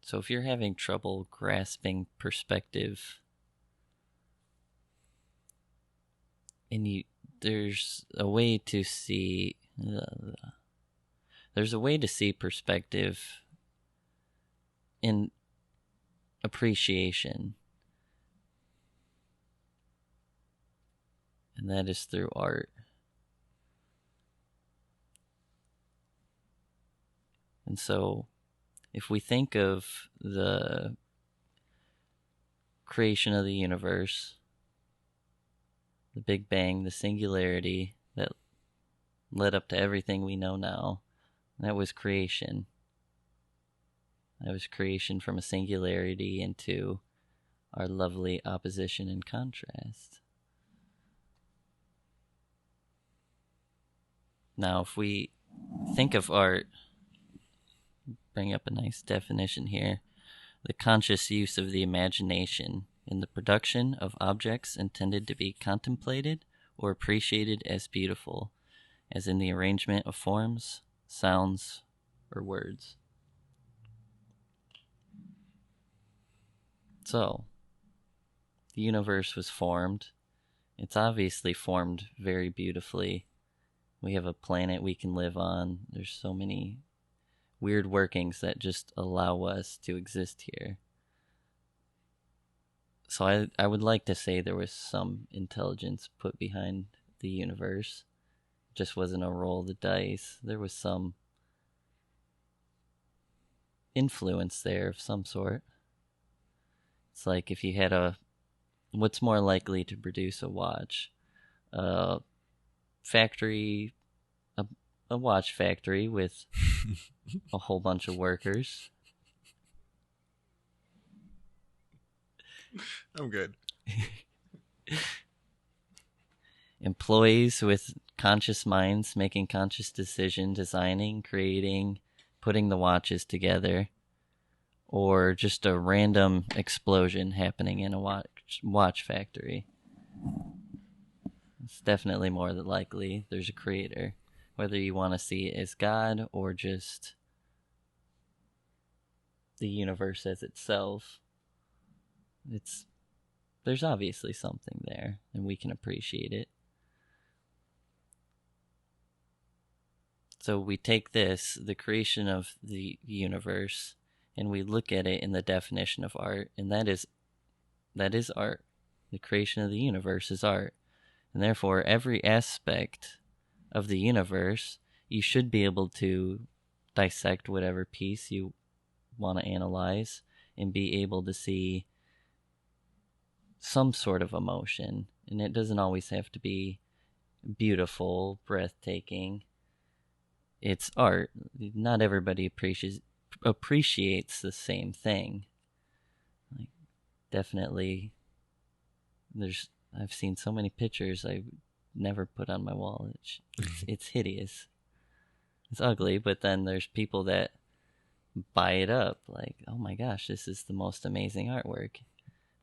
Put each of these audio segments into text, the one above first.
So if you're having trouble grasping perspective, and there's a way to see perspective in appreciation, and that is through art. And so if we think of the creation of the universe, the Big Bang, the singularity that led up to everything we know now, that was creation. That was creation from a singularity into our lovely opposition and contrast. Now, if we think of art, bring up a nice definition here: the conscious use of the imagination in the production of objects intended to be contemplated or appreciated as beautiful, as in the arrangement of forms, sounds, or words. So, the universe was formed. It's obviously formed very beautifully. We have a planet we can live on. There's so many weird workings that just allow us to exist here. So I would like to say there was some intelligence put behind the universe. It just wasn't a roll of the dice. There was some influence there of some sort. It's like if you had what's more likely to produce a watch? A factory, a watch factory with a whole bunch of workers. I'm good. Employees with conscious minds making conscious decisions, designing, creating, putting the watches together, or just a random explosion happening in a watch factory. It's definitely more than likely there's a creator, whether you want to see it as God or just the universe as itself. There's obviously something there, and we can appreciate it. So we take this, the creation of the universe, and we look at it in the definition of art, and that is art. The creation of the universe is art. And therefore, every aspect of the universe, you should be able to dissect whatever piece you want to analyze and be able to see some sort of emotion. And it doesn't always have to be beautiful, breathtaking. It's art. Not everybody appreciates the same thing. Like, definitely, I've seen so many pictures I never put on my wall. It's hideous. It's ugly, but then there's people that buy it up. Like, oh my gosh, this is the most amazing artwork.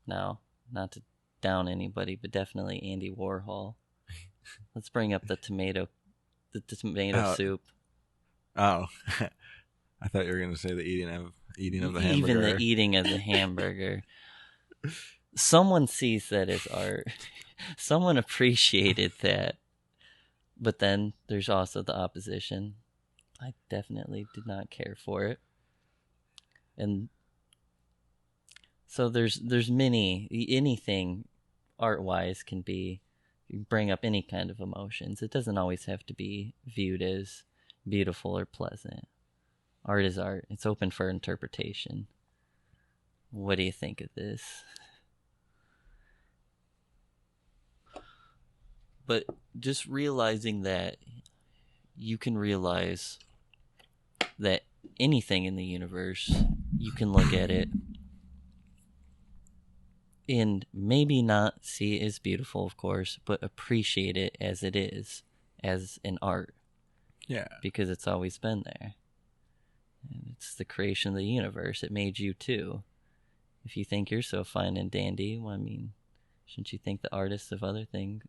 Now, not to down anybody, but definitely Andy Warhol. Let's bring up the tomato soup. Oh, I thought you were going to say the eating of the hamburger. Even the eating of the hamburger. Someone sees that as art. Someone appreciated that. But then there's also the opposition. I definitely did not care for it. And so there's anything art-wise can bring up any kind of emotions. It doesn't always have to be viewed as beautiful or pleasant. Art is art. It's open for interpretation. What do you think of this? But just realizing that you can realize that anything in the universe, you can look at it and maybe not see it as beautiful, of course, but appreciate it as it is, as an art. Yeah. Because it's always been there. And it's the creation of the universe. It made you too. If you think you're so fine and dandy, well, I mean, shouldn't you think the artists of other things,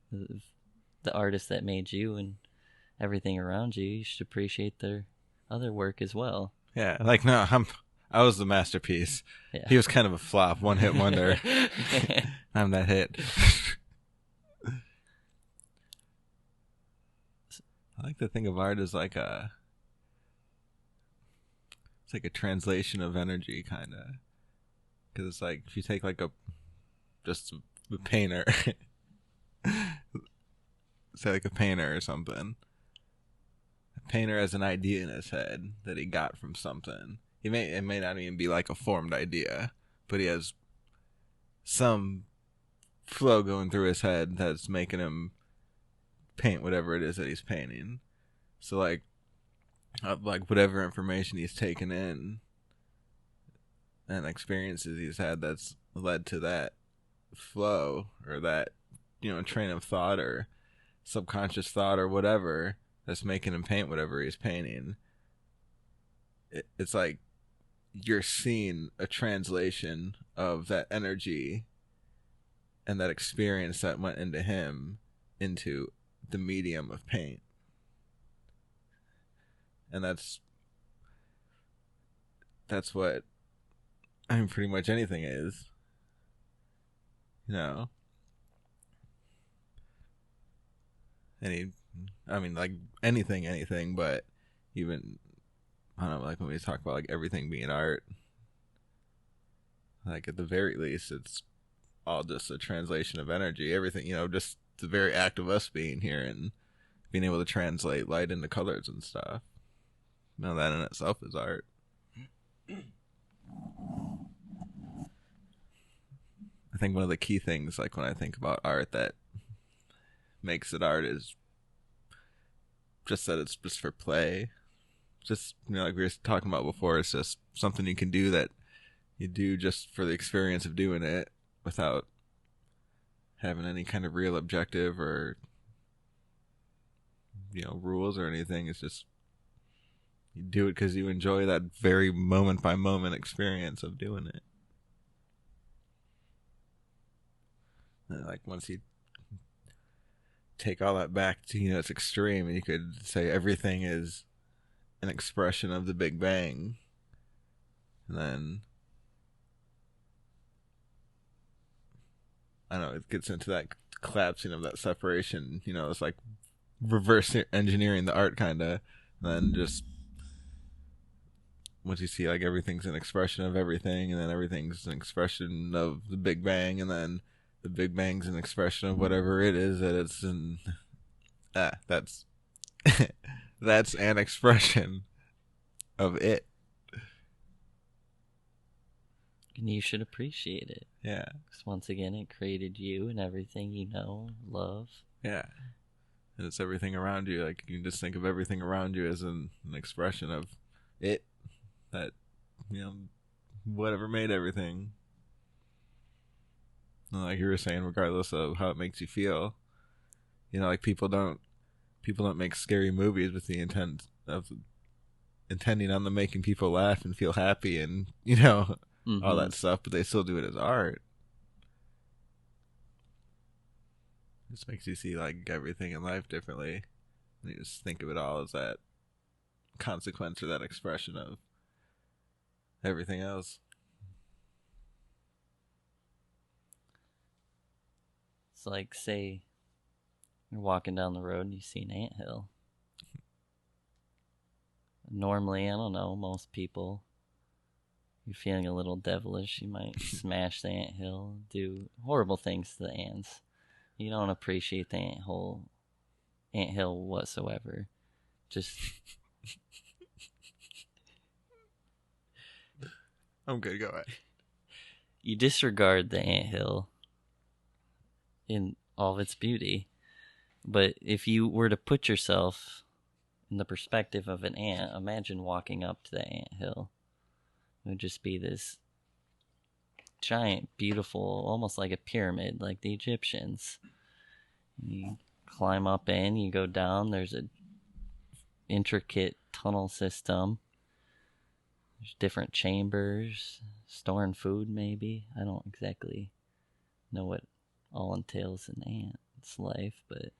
the artists that made you and everything around you, you should appreciate their other work as well. Yeah, like, no, I was the masterpiece. Yeah. He was kind of a flop, one hit wonder. I'm that hit. I like to think of art as like it's like a translation of energy, kind of. Because it's like if you take like just a painter, say like a painter or something. A painter has an idea in his head that he got from something. It may not even be like a formed idea, but he has some flow going through his head that's making him paint whatever it is that he's painting. So like whatever information he's taken in and experiences he's had that's led to that flow or that train of thought or subconscious thought or whatever that's making him paint whatever he's painting. It's like you're seeing a translation of that energy and that experience that went into him into the medium of paint. And that's what I mean pretty much anything is. You know. Like anything, but even I don't know, like when we talk about like everything being art, like at the very least it's all just a translation of energy. Everything, just the very act of us being here and being able to translate light into colors and stuff. That in itself is art. I think one of the key things, like when I think about art, that makes it art is just that it's just for play. Just like we were talking about before, it's just something you can do that you do just for the experience of doing it without having any kind of real objective or rules or anything. It's just you do it because you enjoy that very moment by moment experience of doing it. And like once you take all that back to its extreme, and you could say everything is an expression of the Big Bang, and then I don't know, it gets into that collapsing of that separation. It's like reverse engineering the art, kind of. And then just once you see like everything's an expression of everything, and then everything's an expression of the Big Bang, and then the Big Bang's an expression of whatever it is that it's in. That's that's an expression of it. And you should appreciate it. Yeah. Because once again, it created you and everything you know, love. Yeah. And it's everything around you. Like you can just think of everything around you as an expression of it. That whatever made everything. And like you were saying, regardless of how it makes you feel, like people don't make scary movies with the intent of intending on them making people laugh and feel happy and all that stuff, but they still do it as art. It just makes you see like everything in life differently. And you just think of it all as that consequence or that expression of everything else. It's like, say, you're walking down the road and you see an anthill. Normally, I don't know, most people, you're feeling a little devilish, you might smash the anthill, do horrible things to the ants. You don't appreciate the anthill whatsoever. Just I'm good, go ahead. You disregard the anthill in all of its beauty. But if you were to put yourself in the perspective of an ant, imagine walking up to the anthill. It would just be this giant, beautiful, almost like a pyramid, like the Egyptians. You climb up in, you go down, there's a intricate tunnel system. There's different chambers, storing food maybe. I don't exactly know what all entails an ant's life, but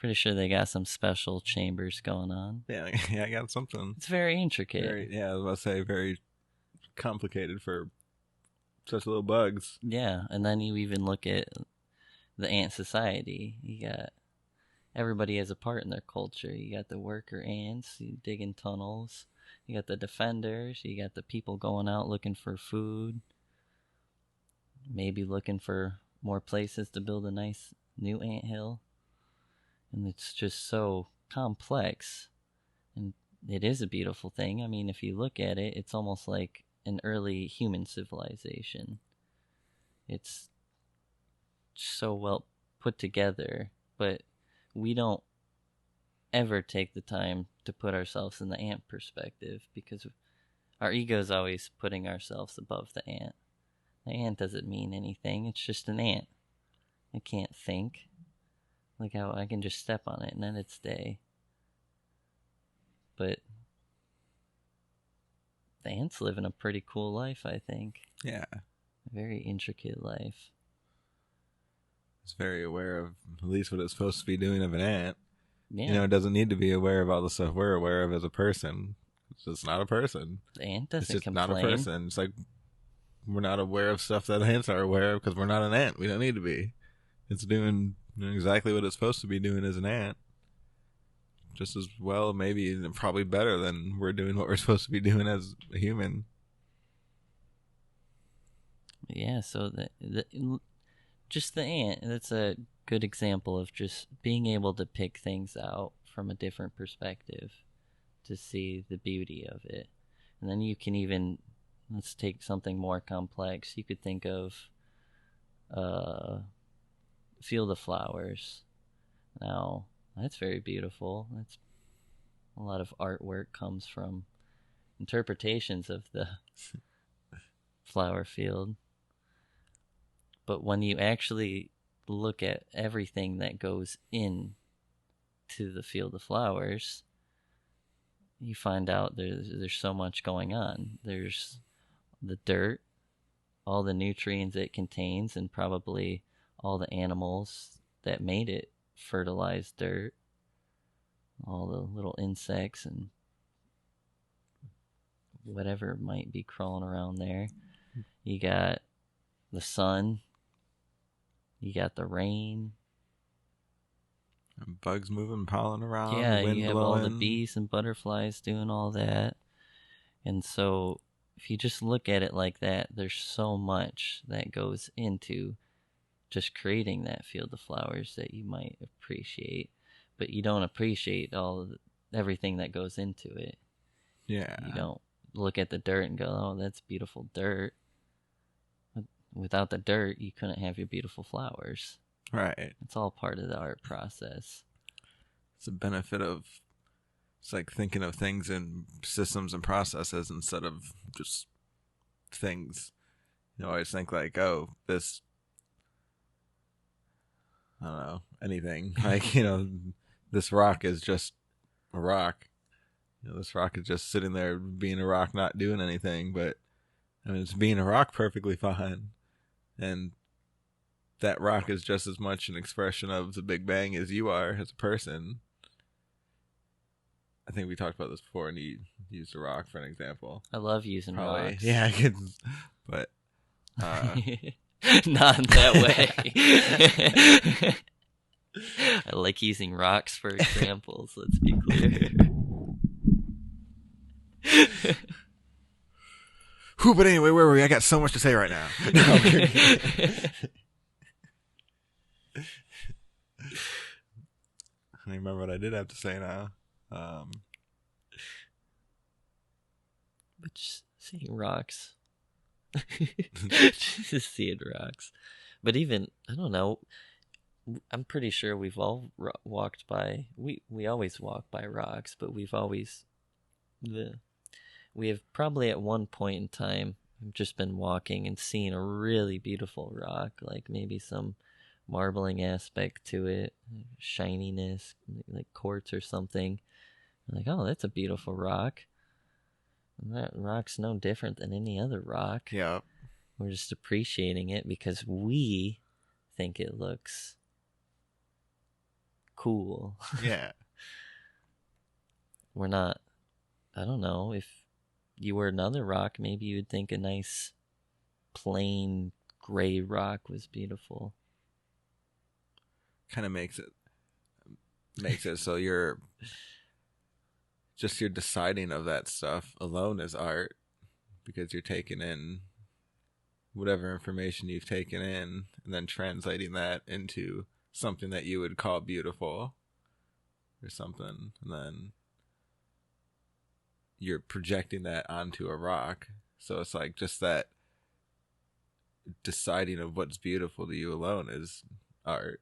Pretty sure they got some special chambers going on. Yeah, yeah, I got something. It's very intricate. I was about to say very complicated for such little bugs. Yeah, and then you even look at the ant society. You got everybody has a part in their culture. You got the worker ants, you digging tunnels. You got the defenders. You got the people going out looking for food. Maybe looking for more places to build a nice new ant hill. And it's just so complex. And it is a beautiful thing. I mean, if you look at it, it's almost like an early human civilization. It's so well put together, but we don't ever take the time to put ourselves in the ant perspective because our ego is always putting ourselves above the ant. The ant doesn't mean anything, it's just an ant. It can't think. Like how I can just step on it and then it's day. But the ants living a pretty cool life, I think. Yeah. A very intricate life. It's very aware of at least what it's supposed to be doing of an ant. Yeah. You know, it doesn't need to be aware of all the stuff we're aware of as a person. It's just not a person. The ant doesn't it's just complain. not a person. It's like we're not aware of stuff that ants are aware of because we're not an ant. We don't need to be. It's doing exactly what it's supposed to be doing as an ant. Just as well, maybe, and probably better than we're doing what we're supposed to be doing as a human. Yeah, so just the ant, that's a good example of just being able to pick things out from a different perspective to see the beauty of it. And then you can even, let's take something more complex. You could think of Field of Flowers. Now, that's very beautiful. That's a lot of artwork comes from interpretations of the flower field. But when you actually look at everything that goes in to the field of flowers, you find out there's so much going on. There's the dirt, all the nutrients it contains, and probably all the animals that made it fertilized dirt, all the little insects and whatever might be crawling around there. You got the sun, you got the rain. Bugs moving, pollen around, Yeah, wind you have blowing. all the bees and butterflies doing all that. And so if you just look at it like that, there's so much that goes into just creating that field of flowers that you might appreciate, but you don't appreciate everything that goes into it. Yeah. You don't look at the dirt and go, oh, that's beautiful dirt. Without the dirt, you couldn't have your beautiful flowers. Right. It's all part of the art process. It's a benefit of, it's like thinking of things in systems and processes instead of just things. You always think like, oh, this, I don't know, anything. Like, this rock is just a rock. This rock is just sitting there being a rock, not doing anything. But, I mean, it's being a rock perfectly fine. And that rock is just as much an expression of the Big Bang as you are as a person. I think we talked about this before, and you used a rock for an example. I love using rocks. Yeah, I could, but not in that way. I like using rocks for examples. Let's be clear. Whew, but anyway, where were we? I got so much to say right now. I remember what I did have to say now. But just seeing rocks. Just seeing rocks. But even, I don't know, I'm pretty sure we've all walked by, we always walk by rocks, but we have probably at one point in time just been walking and seeing a really beautiful rock, like maybe some marbling aspect to it, shininess, like quartz or something. Like, oh, that's a beautiful rock. And that rock's no different than any other rock. Yeah. We're just appreciating it because we think it looks cool. Yeah. We're not, I don't know, if you were another rock, maybe you would think a nice plain gray rock was beautiful. Kind of makes it so you're deciding of that stuff alone is art, because you're taking in whatever information you've taken in and then translating that into something that you would call beautiful or something, and then you're projecting that onto a rock. So it's like just that deciding of what's beautiful to you alone is art.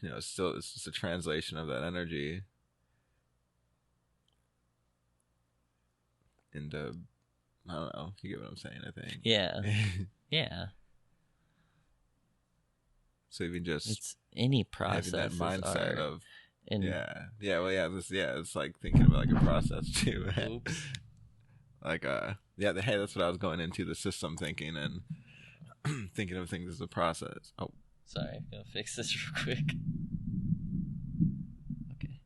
It's just a translation of that energy into, I don't know, you get what I'm saying, I Yeah. think. Yeah. So even just It's any having that process is mindset art. of, And it's like thinking of like a process too. oops. Like hey, that's what I was going into, the system thinking and thinking of things as a process. Oh, Sorry, I'm gonna fix this real quick. Okay.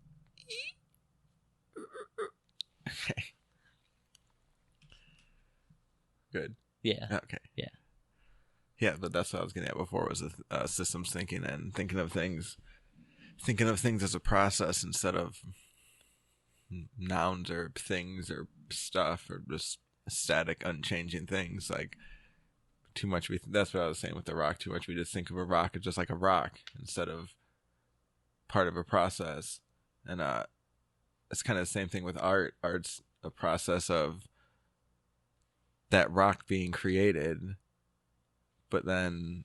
okay, good. Yeah. Okay. Yeah. Yeah, but that's what I was getting at before, was systems thinking and thinking of things as a process instead of nouns or things or stuff or just static, unchanging things. Like too much, that's what I was saying with the rock. Too much we just think of a rock as just like a rock instead of part of a process. And it's kind of the same thing with art. Art's a process of that rock being created, but then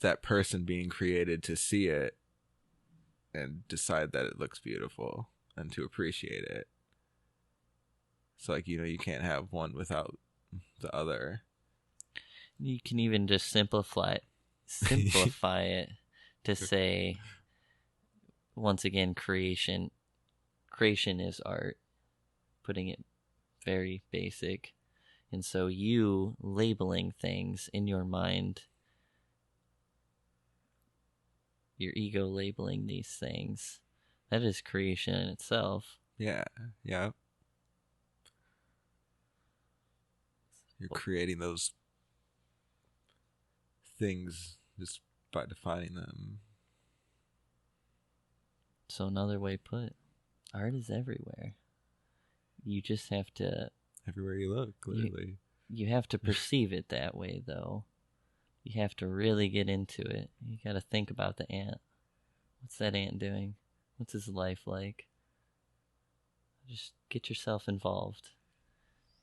that person being created to see it and decide that it looks beautiful and to appreciate it. So like, you can't have one without the other. You can even just simplify it to say, once again, creation is art, putting it very basic. And so you labeling things in your mind, your ego labeling these things, that is creation in itself. Yeah. You're creating those things just by defining them. So another way put, art is everywhere. You just have to, everywhere you look, literally. You have to perceive it that way, though. You have to really get into it. You got to think about the ant. What's that ant doing? What's his life like? Just get yourself involved.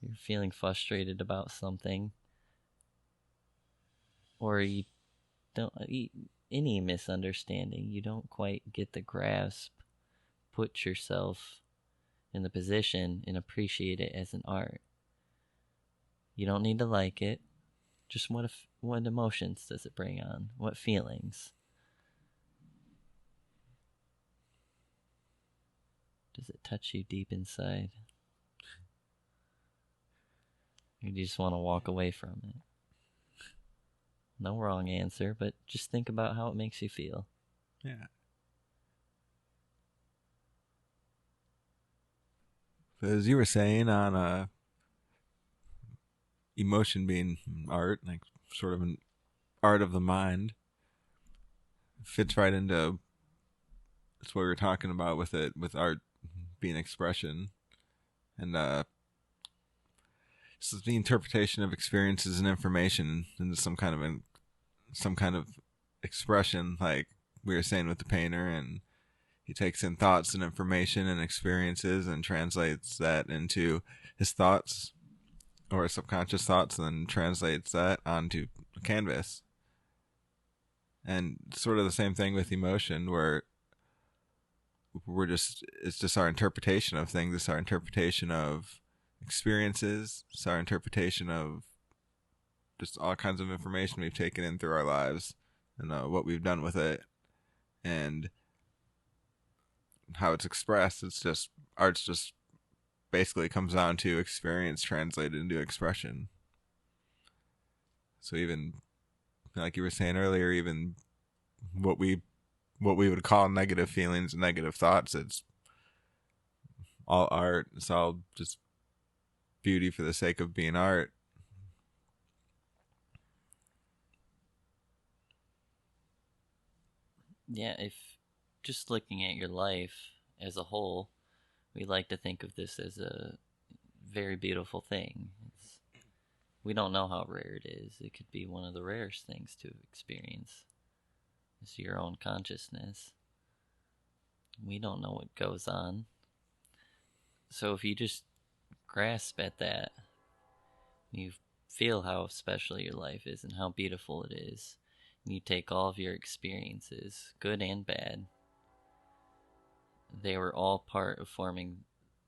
You're feeling frustrated about something, or you don't, any misunderstanding, you don't quite get the grasp. Put yourself in the position and appreciate it as an art. You don't need to like it. Just what emotions does it bring on? What feelings? Does it touch you deep inside? Or do you just want to walk away from it? No wrong answer, but just think about how it makes you feel. Yeah. But as you were saying on emotion being art, like sort of an art of the mind, fits right into, that's what we were talking about with it, with art being expression. And this is the interpretation of experiences and information into some kind of expression, like we were saying with the painter. And he takes in thoughts and information and experiences and translates that into his thoughts or his subconscious thoughts, and then translates that onto a canvas. And sort of the same thing with emotion, where it's just our interpretation of things. It's our interpretation of experiences. It's our interpretation of just all kinds of information we've taken in through our lives, and what we've done with it, and how it's expressed. It's just, art's just basically comes down to experience translated into expression. So even like you were saying earlier, even what we what we would call negative feelings and negative thoughts. It's all art. It's all just beauty for the sake of being art. Yeah, if just looking at your life as a whole, we like to think of this as a very beautiful thing. We don't know how rare it is. It could be one of the rarest things to experience. It's your own consciousness. We don't know what goes on. So if you just grasp at that, you feel how special your life is and how beautiful it is. And you take all of your experiences, good and bad. They were all part of forming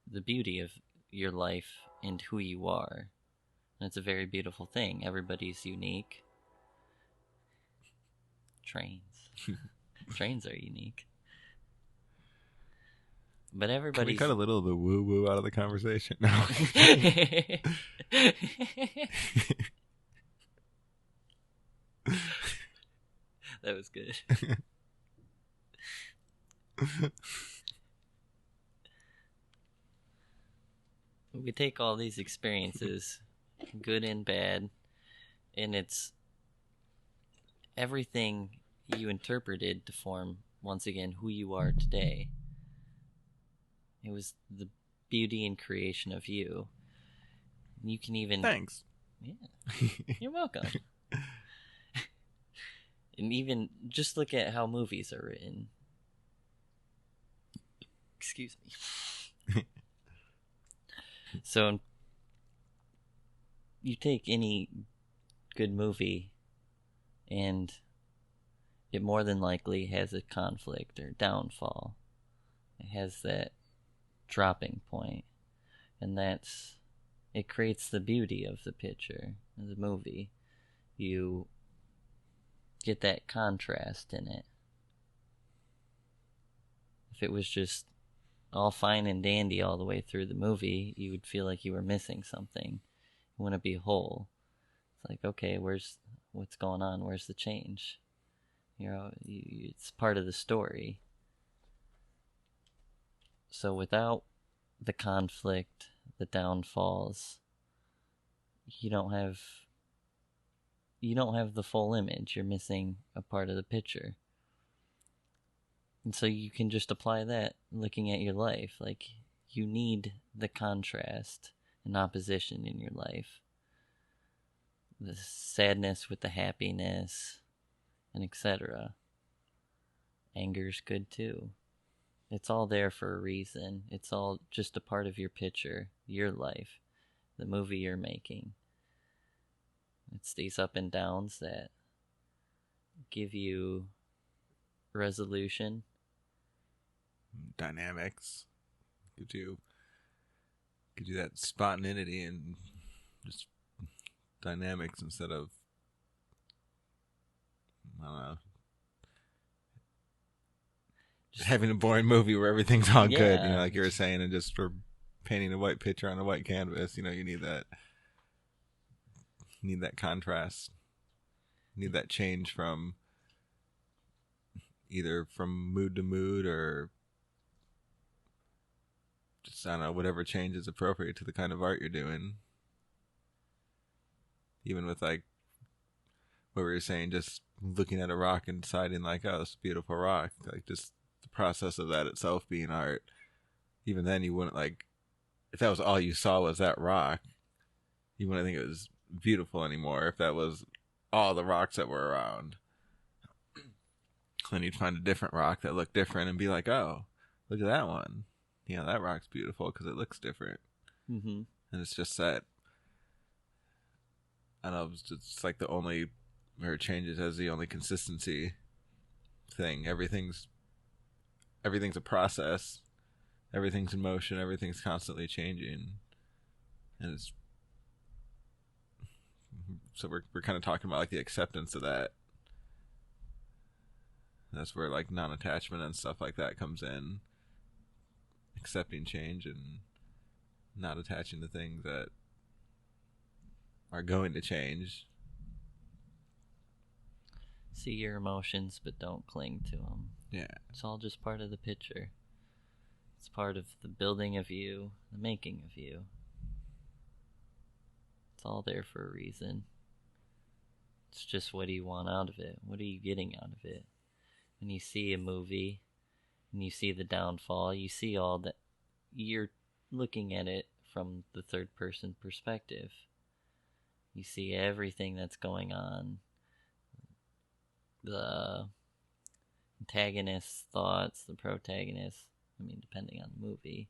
the beauty of your life and who you are. And it's a very beautiful thing. Everybody's unique. Trains. Trains are unique. But Can we everybody's. cut a little of the woo woo out of the conversation? No. That was good. We take all these experiences, good and bad, and it's everything you interpreted to form, once again, who you are today. It was the beauty and creation of you. You can even. Thanks. Yeah, you're welcome. And even just look at how movies are written. Excuse me. So you take any good movie and it more than likely has a conflict or downfall. It has that dropping point, and it creates the beauty of the picture, of the movie. You get that contrast in it. If it was just all fine and dandy all the way through the movie, you would feel like you were missing something. You wouldn't be whole. It's like, okay, what's going on? Where's the change? It's part of the story. So without the conflict, the downfalls, you don't have the full image. You're missing a part of the picture. And so you can just apply that looking at your life. Like, you need the contrast and opposition in your life. The sadness with the happiness, and etc. Anger's good too. It's all there for a reason. It's all just a part of your picture, your life, the movie you're making. It's these up and downs that give you resolution, Dynamics. Gives you that spontaneity and just dynamics instead of, I don't know, just having a boring movie where everything's all good, like you were saying, and just for painting a white picture on a white canvas, you need that contrast. You need that change from either from mood to mood or just, I don't know, whatever change is appropriate to the kind of art you're doing. Even with like what we were saying, just looking at a rock and deciding like, oh, it's a beautiful rock. Like, just the process of that itself being art. Even then, you wouldn't, like, if that was all you saw was that rock, you wouldn't think it was beautiful anymore. If that was all the rocks that were around, then you'd find a different rock that looked different and be like, oh, look at that one. That rock's beautiful because it looks different. Mm-hmm. And it's just that, I don't know, it's like the only, where it changes as the only consistency thing. Everything's a process. Everything's in motion. Everything's constantly changing. And so we're kind of talking about like the acceptance of that. That's where like non-attachment and stuff like that comes in. Accepting change and not attaching to things that are going to change. See your emotions, but don't cling to them. Yeah. It's all just part of the picture. It's part of the building of you, the making of you. It's all there for a reason. It's just, what do you want out of it? What are you getting out of it? When you see a movie and you see the downfall, you see all that. You're looking at it from the third person perspective. You see everything that's going on, the antagonist's thoughts, the protagonist. I mean, depending on the movie,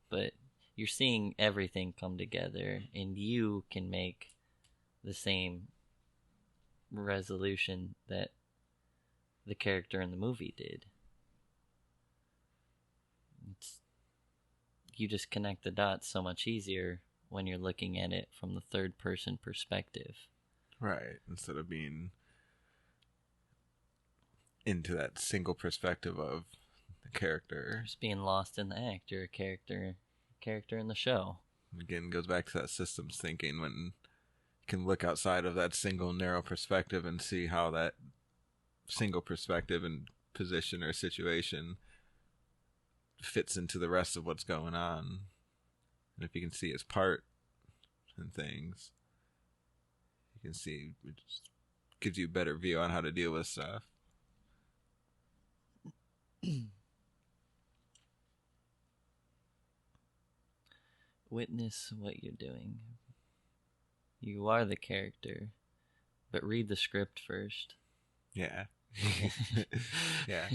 but you're seeing everything come together, and you can make the same resolution that the character in the movie did. It's, you just connect the dots so much easier when you're looking at it from the third person perspective. Right. Instead of being into that single perspective of the character. Just being lost in the act. You're a character in the show. Again, goes back to that systems thinking when you can look outside of that single narrow perspective and see how that single perspective and position or situation fits into the rest of what's going on. And if you can see its part and things, you can see it just gives you a better view on how to deal with stuff. Witness what you're doing. You are the character, but read the script first. Yeah. Yeah.